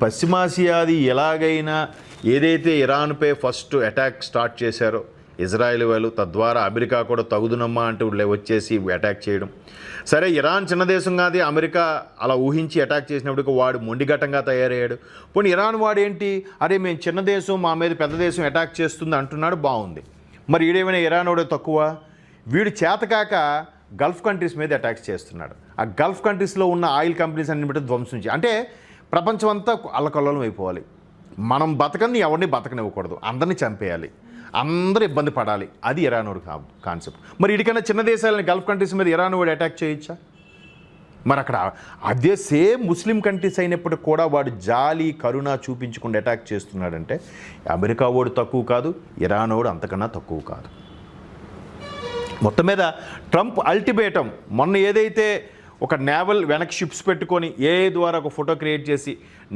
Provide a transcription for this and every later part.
పశ్చిమాసియాది ఎలాగైనా ఏదైతే ఇరాన్పై first attack start చేశారో ఇజ్రాయెల్ వాళ్ళు, తద్వారా అమెరికా కూడా తగుదునమ్మా అంటూ వచ్చేసి అటాక్ చేయడం. సరే, ఇరాన్ చిన్న దేశం కాదు, అమెరికా అలా ఊహించి అటాక్ చేసినప్పటికీ వాడు మొండిఘటంగా తయారయ్యాడు. పోనీ ఇరాన్ వాడు ఏంటి, అరే మేము చిన్న దేశం, మా మీద పెద్ద దేశం అటాక్ చేస్తుంది అంటున్నాడు, బాగుంది. మరి వీడేమైనా ఇరాన్ వాడు తక్కువ? వీడు చేతకాక గల్ఫ్ కంట్రీస్ మీద అటాక్స్ చేస్తున్నాడు. ఆ గల్ఫ్ కంట్రీస్లో ఉన్న ఆయిల్ కంపెనీస్ అన్ని బట్టి ధ్వంసం చేయాలి. అంటే ప్రపంచం అంతా అల్లకల్లోలం అయిపోవాలి. మనం బతకని ఎవరిని బతకనివ్వకూడదు, అందరినీ చంపేయాలి, అందరూ ఇబ్బంది పడాలి. అది ఇరాన్ వాడు కాన్సెప్ట్. మరి ఇడికన్నా చిన్న దేశాలని గల్ఫ్ కంట్రీస్ మీద ఇరాన్ వాడు అటాక్ చేయొచ్చా? మరి అక్కడ అదే సేమ్ ముస్లిం కంట్రీస్ అయినప్పటికీ కూడా వాడు జాలి కరుణ చూపించకుండా అటాక్ చేస్తున్నాడంటే అమెరికా వాడు తక్కువ కాదు, ఇరాన్ వాడు అంతకన్నా తక్కువ కాదు. మొత్తం మీద ట్రంప్ అల్టిమేటం మొన్న ఏదైతే ఒక నేవల్ వెనక్ షిప్స్ పెట్టుకొని ద్వారా ఒక ఫోటో క్రియేట్ చేసి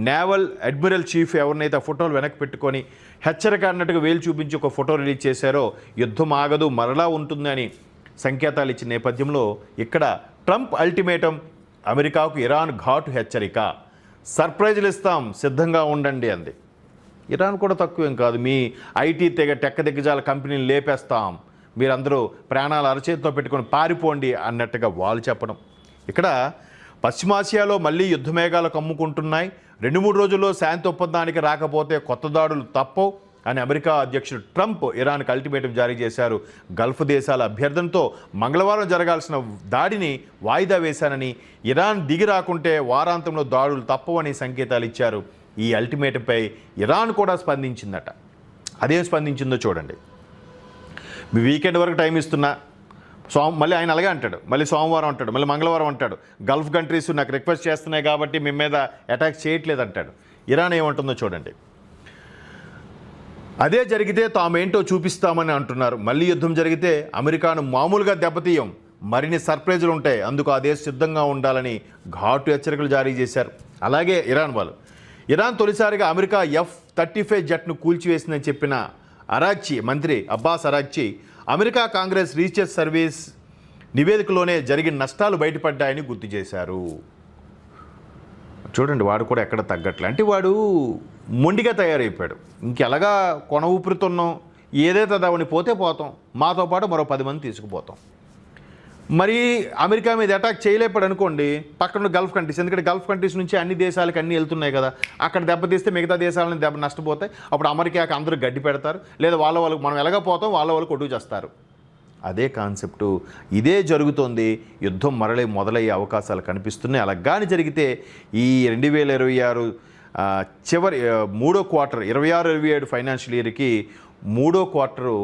నేవల్ అడ్మిరల్ చీఫ్ ఎవరినైతే ఆ ఫోటోలు వెనక్కి పెట్టుకొని హెచ్చరిక అన్నట్టుగా వేలు చూపించి ఒక ఫోటో రిలీజ్ చేశారో, యుద్ధం ఆగదు మరలా ఉంటుందని సంకేతాలు ఇచ్చిన నేపథ్యంలో ఇక్కడ ట్రంప్ అల్టిమేటం అమెరికాకు ఇరాన్ ఘాటు హెచ్చరిక, సర్ప్రైజులు ఇస్తాం సిద్ధంగా ఉండండి అంది. ఇరాన్ కూడా తక్కువేం కాదు, మీ ఐటీ టెక్క దిగ్గజాల కంపెనీలు లేపేస్తాం, మీరందరూ ప్రాణాలు అరచేతితో పెట్టుకొని పారిపోండి అన్నట్టుగా వాళ్ళు చెప్పడం. ఇక్కడ పశ్చిమాసియాలో మళ్ళీ యుద్ధ మేఘాలు కమ్ముకుంటున్నాయి. 2-3 రోజుల్లో శాంతి ఒప్పందానికి రాకపోతే కొత్త దాడులు తప్పవు అని అమెరికా అధ్యక్షుడు ట్రంప్ ఇరాన్కి అల్టిమేటం జారీ చేశారు. గల్ఫ్ దేశాల అభ్యర్థనతో మంగళవారం జరగాల్సిన దాడిని వాయిదా వేశానని, ఇరాన్ దిగి రాకుంటే వారాంతంలో దాడులు తప్పవని సంకేతాలు ఇచ్చారు. ఈ అల్టిమేటంపై ఇరాన్ కూడా స్పందించిందట. అదేం స్పందించిందో చూడండి. మీ వీకెండ్ వరకు టైం ఇస్తున్నా, మళ్ళీ ఆయన అలాగే అంటాడు, మళ్ళీ సోమవారం అంటాడు, మళ్ళీ మంగళవారం అంటాడు, గల్ఫ్ కంట్రీస్ నాకు రిక్వెస్ట్ చేస్తున్నాయి కాబట్టి మీ మీద అటాక్ చేయట్లేదు అంటాడు. ఇరాన్ ఏమంటుందో చూడండి. అదే జరిగితే తామేంటో చూపిస్తామని అంటున్నారు. మళ్ళీ యుద్ధం జరిగితే అమెరికాను మామూలుగా దెబ్బతీయం, మరిన్ని సర్ప్రైజులు ఉంటాయి, అందుకు ఆ దేశం సిద్ధంగా ఉండాలని ఘాటు హెచ్చరికలు జారీ చేశారు. అలాగే ఇరాన్ తొలిసారిగా అమెరికా F-35 జెట్ను కూల్చివేసిందని చెప్పిన అరాగ్చి మంత్రి Abbas Araghchi America Congress research service నివేదికలోనే జరిగిన నష్టాలు బయటపడ్డాయని గుర్తు చేశారు. చూడండి, వాడు కూడా ఎక్కడ తగ్గట్లే, అంటే వాడు మొండిగా తయారైపోయాడు. ఇంకెలాగా కొన ఊపిరితున్నాం, ఏదైతే దావని పోతే పోతాం, మాతో పాటు మరో 10 మంది తీసుకుపోతాం. మరి అమెరికా మీద అటాక్ చేయలేపాడు అనుకోండి, పక్కన గల్ఫ్ కంట్రీస్, ఎందుకంటే గల్ఫ్ కంట్రీస్ నుంచి అన్ని దేశాలకు అన్నీ వెళ్తున్నాయి కదా, అక్కడ దెబ్బతీస్తే మిగతా దేశాలను నష్టపోతాయి. అప్పుడు అమెరికాకి అందరూ గడ్డి పెడతారు, లేదా వాళ్ళకు మనం ఎలాగపోతాం, వాళ్ళు కొట్టుకు చేస్తారు. అదే కాన్సెప్టు ఇదే జరుగుతోంది. యుద్ధం మొదలయ్యే అవకాశాలు కనిపిస్తున్నాయి. అలా కానీ జరిగితే ఈ 2026 చివరి 3వ క్వార్టర్ 26-27 ఫైనాన్షియల్ ఇయర్కి 3వ క్వార్టరు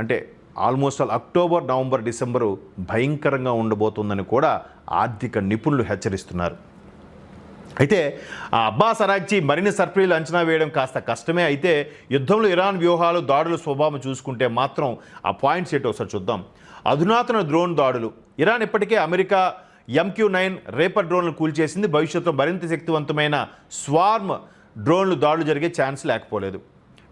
అంటే ఆల్మోస్ట్ అక్టోబర్, నవంబర్, డిసెంబరు భయంకరంగా ఉండబోతుందని కూడా ఆర్థిక నిపుణులు హెచ్చరిస్తున్నారు. అయితే ఆ అబ్బాస్ అరాగ్చి మరిన్ని సర్ప్రైజులు అంచనా వేయడం కాస్త కష్టమే. అయితే యుద్ధంలో ఇరాన్ వ్యూహాలు, దాడుల స్వభావం చూసుకుంటే మాత్రం ఆ పాయింట్స్ ఏంటో ఒకసారి చూద్దాం. అధునాతన డ్రోన్ దాడులు. ఇరాన్ ఇప్పటికే అమెరికా MQ-9 రేపర్ డ్రోన్లు కూల్చేసింది. భవిష్యత్తులో మరింత శక్తివంతమైన స్వార్మ్ డ్రోన్లు దాడులు జరిగే ఛాన్స్ లేకపోలేదు.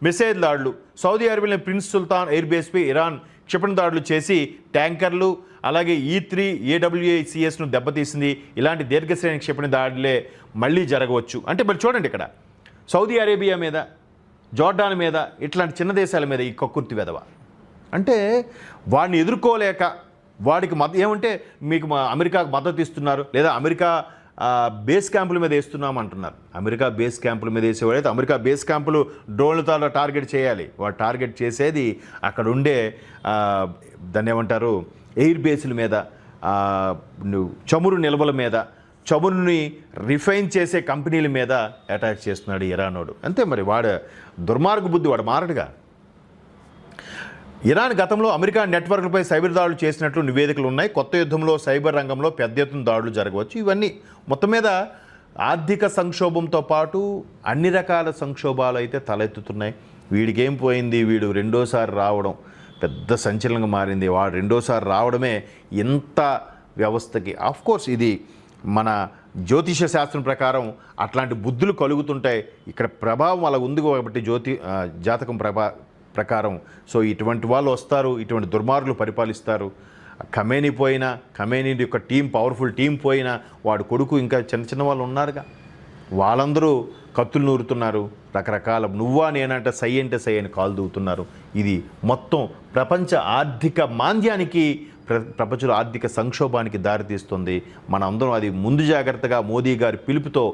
మిసైల్ దాడులు. సౌదీ అరేబియాలోని ప్రిన్స్ సుల్తాన్ ఎయిర్ బేస్పై ఇరాన్ క్షిపణి దాడులు చేసి ట్యాంకర్లు, అలాగే E-3 AWACSను దెబ్బతీసింది. ఇలాంటి దీర్ఘశ్రేణి క్షిపణి దాడులే మళ్ళీ జరగవచ్చు. అంటే మరి చూడండి, ఇక్కడ సౌదీ అరేబియా మీద, జోర్డాన్ మీద, ఇట్లాంటి చిన్న దేశాల మీద ఈ కక్కుర్తి వెదవ అంటే వాడిని ఎదుర్కోలేక వాడికి ఏమంటే మీకు అమెరికాకు మద్దతు ఇస్తున్నారు, లేదా అమెరికా బేస్ క్యాంపుల మీద వేస్తున్నామంటున్నారు. అమెరికా బేస్ క్యాంపుల మీద వేసేవాడైతే అమెరికా బేస్ క్యాంపులు డ్రోన్లతో టార్గెట్ చేయాలి. వాడు టార్గెట్ చేసేది అక్కడ ఉండే దాన్ని ఏమంటారు, ఎయిర్ బేస్ల మీద, చమురు నిల్వల మీద, చమురుని రిఫైన్ చేసే కంపెనీల మీద అటాక్ చేస్తున్నాడు ఇరానోడు. అంతే మరి, వాడు దుర్మార్గ బుద్ధి, వాడు మారడుగా. ఇరాన్ గతంలో అమెరికా నెట్వర్క్లపై సైబర్ దాడులు చేసినట్లు నివేదికలు ఉన్నాయి. కొత్త యుద్ధంలో సైబర్ రంగంలో పెద్ద ఎత్తున దాడులు జరగవచ్చు. ఇవన్నీ మొత్తం మీద ఆర్థిక సంక్షోభంతో పాటు అన్ని రకాల సంక్షోభాలు అయితే తలెత్తుతున్నాయి. వీడికి ఏం పోయింది, వీడు రెండోసారి రావడం పెద్ద సంచలనంగా మారింది. వాడు రెండోసారి రావడమే ఇంత వ్యవస్థకి. ఆఫ్కోర్స్ ఇది మన జ్యోతిష శాస్త్రం ప్రకారం అట్లాంటి బుద్ధులు కలుగుతుంటాయి. ఇక్కడ ప్రభావం అలా ఉంది కాబట్టి జాతకం ప్రకారం. సో ఇటువంటి వాళ్ళు వస్తారు, ఇటువంటి దుర్మార్గులు పరిపాలిస్తారు. ఖమేనీ పోయినా, ఖమేనీ యొక్క టీం, పవర్ఫుల్ టీం పోయినా, వాడు కొడుకు ఇంకా చిన్న చిన్న వాళ్ళు ఉన్నారుగా. వాళ్ళందరూ కత్తులు నూరుతున్నారు, రకరకాల నువ్వా నేనంటే సై అంటే సై అని కాలు దూవుతున్నారు. ఇది మొత్తం ప్రపంచ ఆర్థిక మాంద్యానికి, ప్రపంచ ఆర్థిక సంక్షోభానికి దారితీస్తుంది. మన అందరం అది ముందు జాగ్రత్తగా మోదీ గారి పిలుపుతో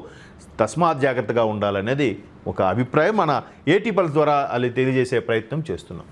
తస్మాత్ జాగ్రత్తగా ఉండాలనేది ఒక అభిప్రాయం మన ఏటీ పల్స్ ద్వారా అది తెలియజేసే ప్రయత్నం చేస్తున్నాం.